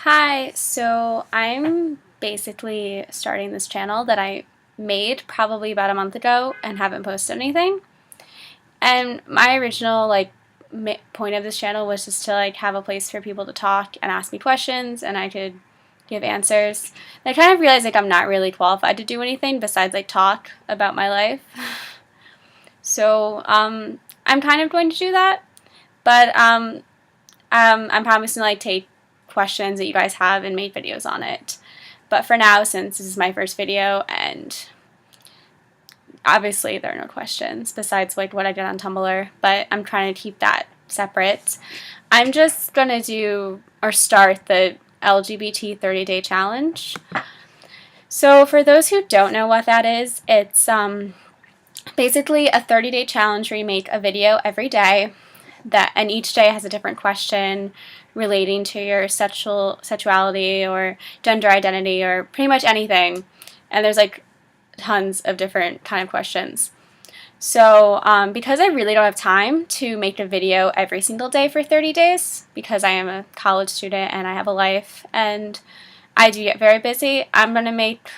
Hi, so I'm basically starting this channel that I made probably about a month ago and haven't posted anything. And my original point of this channel was just to have a place for people to talk and ask me questions and I could give answers. And I kind of realized I'm not really qualified to do anything besides talk about my life. So I'm kind of going to do that, but I'm promising to take questions that you guys have and make videos on it. But for now, since this is my first video and obviously there are no questions besides what I did on Tumblr, but I'm trying to keep that separate. I'm just gonna do or start the LGBT 30-day challenge. So for those who don't know what that is, it's basically a 30-day challenge where you make a video every day and each day has a different question relating to your sexuality or gender identity or pretty much anything. And there's tons of different kind of questions. So because I really don't have time to make a video every single day for 30 days, because I am a college student and I have a life and I do get very busy, I'm going to make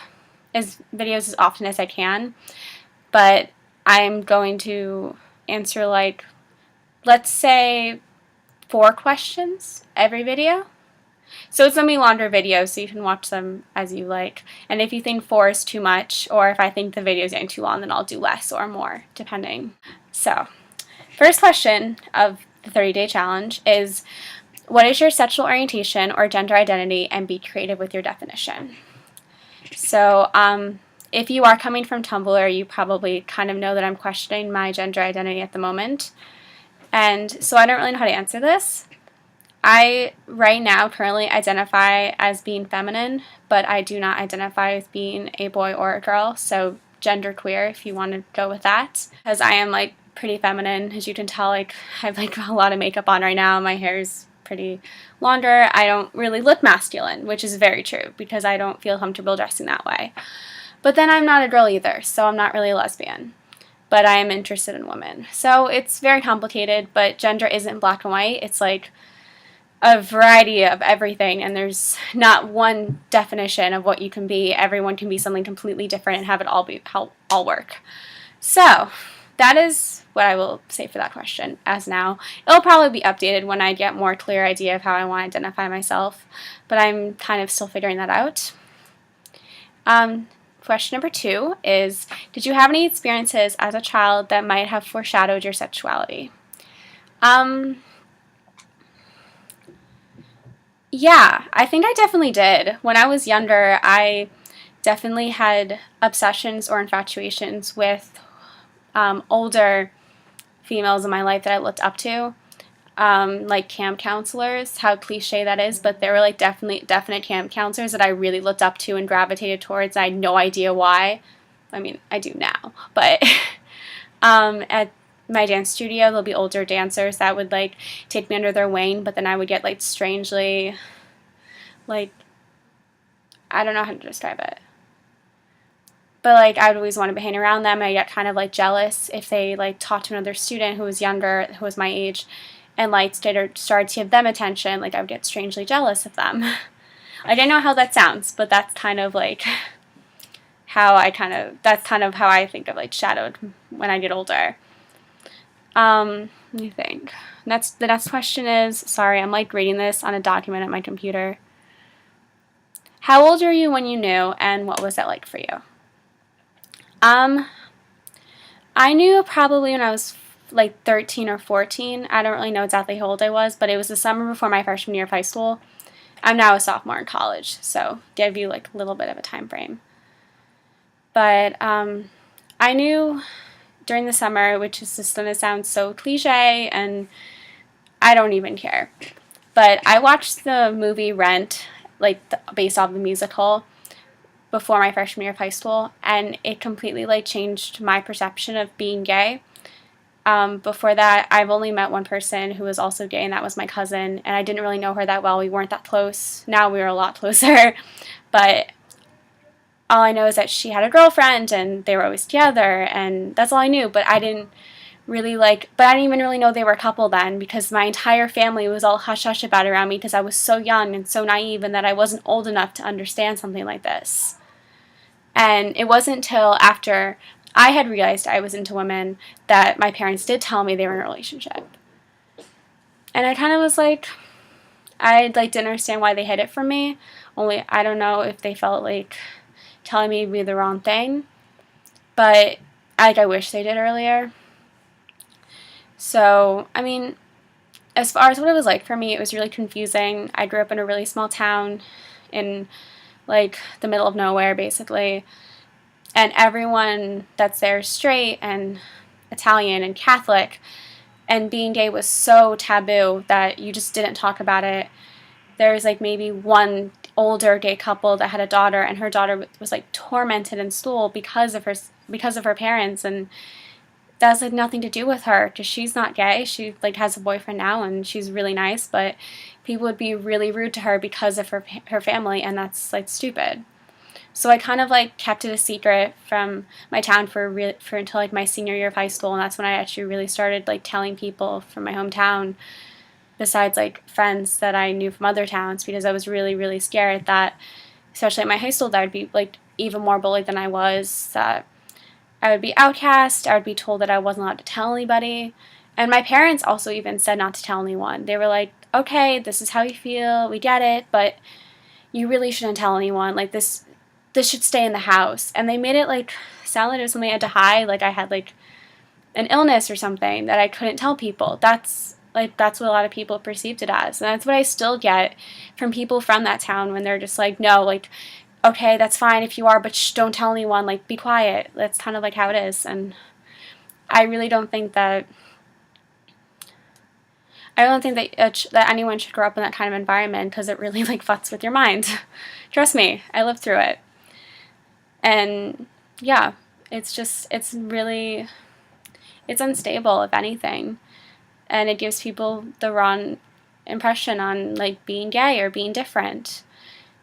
videos as often as I can. But I'm going to answer let's say 4 questions every video. So it's going to be longer videos, so you can watch them as you like. And if you think 4 is too much, or if I think the video is getting too long, then I'll do less or more, depending. So, first question of the 30-day challenge is, what is your sexual orientation or gender identity, and be creative with your definition. So, if you are coming from Tumblr, you probably kind of know that I'm questioning my gender identity at the moment. And so I don't really know how to answer this. I, right now, currently identify as being feminine, but I do not identify as being a boy or a girl, so genderqueer if you want to go with that. Because I am, pretty feminine, as you can tell, I have, a lot of makeup on right now, my hair is pretty longer, I don't really look masculine, which is very true, because I don't feel comfortable dressing that way. But then I'm not a girl either, so I'm not really a lesbian. But I am interested in women. So it's very complicated, but gender isn't black and white. It's a variety of everything, and there's not one definition of what you can be. Everyone can be something completely different and have it all work. So that is what I will say for that question as now. It'll probably be updated when I get more clear idea of how I want to identify myself, but I'm kind of still figuring that out. Question number 2 is, did you have any experiences as a child that might have foreshadowed your sexuality? Yeah, I think I definitely did. When I was younger, I definitely had obsessions or infatuations with older females in my life that I looked up to. Like camp counselors, how cliche that is, but there were definite camp counselors that I really looked up to and gravitated towards. I had no idea why. I mean, I do now, but at my dance studio, there'll be older dancers that would take me under their wing, but then I would get strangely, I don't know how to describe it. But I would always want to hang around them. I get kind of jealous if they talked to another student who was younger, who was my age, and started to give them attention. I would get strangely jealous of them. I don't know how that sounds, but that's kind of how I think of shadowed when I get older. Let me think. The next question is, sorry, I'm reading this on a document at my computer. How old were you when you knew, and what was that like for you? I knew probably when I was 13 or 14. I don't really know exactly how old I was, but it was the summer before my freshman year of high school. I'm now a sophomore in college, so give you a little bit of a time frame. But I knew during the summer, which is just going to sound so cliche, and I don't even care. But I watched the movie Rent, based off the musical, before my freshman year of high school, and it completely changed my perception of being gay. Before that, I've only met one person who was also gay, and that was my cousin, and I didn't really know her that well. We weren't that close. Now we are a lot closer, but all I know is that she had a girlfriend, and they were always together, and that's all I knew, but I didn't really like, but I didn't even really know they were a couple then, because my entire family was all hush hush about it around me because I was so young and so naive, and that I wasn't old enough to understand something like this. And it wasn't until after I had realized I was into women that my parents did tell me they were in a relationship. And I kind of was like, I like didn't understand why they hid it from me. Only I don't know if they felt like telling me to be the wrong thing, but I wish they did earlier. So, I mean, as far as what it was like for me, it was really confusing. I grew up in a really small town in like the middle of nowhere, basically, and everyone that's there is straight and Italian and Catholic, and being gay was so taboo that you just didn't talk about it. There was like maybe one older gay couple that had a daughter, and her daughter was like tormented in school because of her parents, and that has like nothing to do with her because she's not gay. She like has a boyfriend now and she's really nice, but people would be really rude to her because of her family, and that's like stupid. So I kind of like kept it a secret from my town for until like my senior year of high school, and that's when I actually really started like telling people from my hometown, besides like friends that I knew from other towns, because I was really, really scared that, especially at my high school, that I would be like even more bullied than I was, that I would be outcast, I would be told that I wasn't allowed to tell anybody. And my parents also even said not to tell anyone. They were like, okay, this is how you feel, we get it, but you really shouldn't tell anyone. Like this should stay in the house. And they made it like sound like it was something I had to hide, like I had like an illness or something that I couldn't tell people. That's what a lot of people perceived it as. And that's what I still get from people from that town when they're just like, no, like, okay, that's fine if you are, but don't tell anyone, like, be quiet. That's kind of like how it is. And I really don't think that that anyone should grow up in that kind of environment, because it really like fucks with your mind. Trust me, I lived through it. And yeah, it's unstable, if anything. And it gives people the wrong impression on like being gay or being different,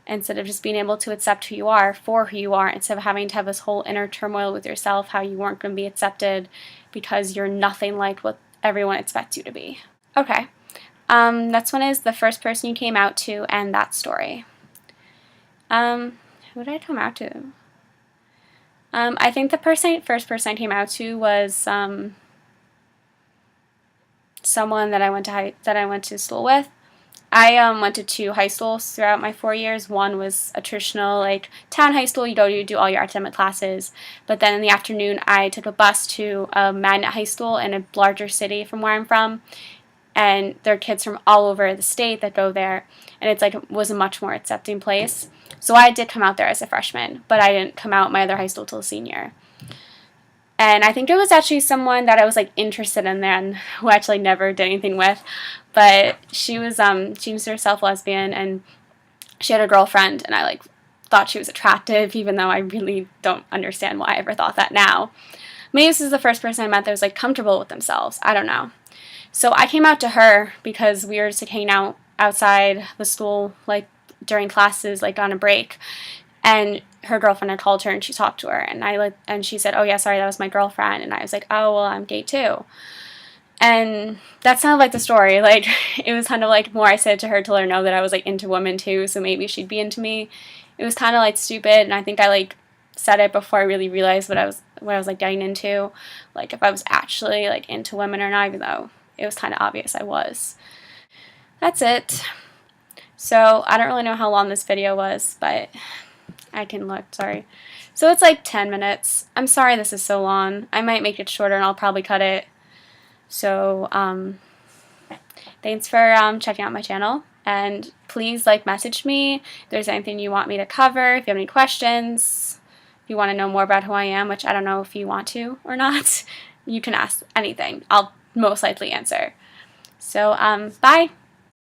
instead of just being able to accept who you are for who you are, instead of having to have this whole inner turmoil with yourself, how you weren't going to be accepted because you're nothing like what everyone expects you to be. Okay, next one is the first person you came out to and that story. Who did I come out to? I think the first person I came out to was someone that I went to school with. I went to 2 high schools throughout my 4 years. One was a traditional like town high school. You do all your academic classes. But then in the afternoon, I took a bus to a magnet high school in a larger city from where I'm from. And there are kids from all over the state that go there. And it's like it was a much more accepting place. So I did come out there as a freshman, but I didn't come out my other high school till a senior. And I think it was actually someone that I was like interested in then, who I actually never did anything with. But she was herself lesbian, and she had a girlfriend, and I like thought she was attractive, even though I really don't understand why I ever thought that now. Maybe this is the first person I met that was like comfortable with themselves. I don't know. So I came out to her because we were just like hanging out outside the school like during classes, like on a break. And her girlfriend had called her and she talked to her, and she said, oh yeah, sorry, that was my girlfriend. And I was like, oh well, I'm gay too. And that sounded like the story. Like it was kind of like more I said to her to let her know that I was like into women too, so maybe she'd be into me. It was kind of like stupid, and I think I like said it before I really realized what I was like getting into, like if I was actually like into women or not, even though it was kind of obvious I was. That's it. So I don't really know how long this video was, but I can look, sorry. So it's like 10 minutes. I'm sorry this is so long. I might make it shorter and I'll probably cut it. So, thanks for checking out my channel. And please like message me if there's anything you want me to cover, if you have any questions, if you want to know more about who I am, which I don't know if you want to or not. You can ask anything. I'll most likely answer. So, bye!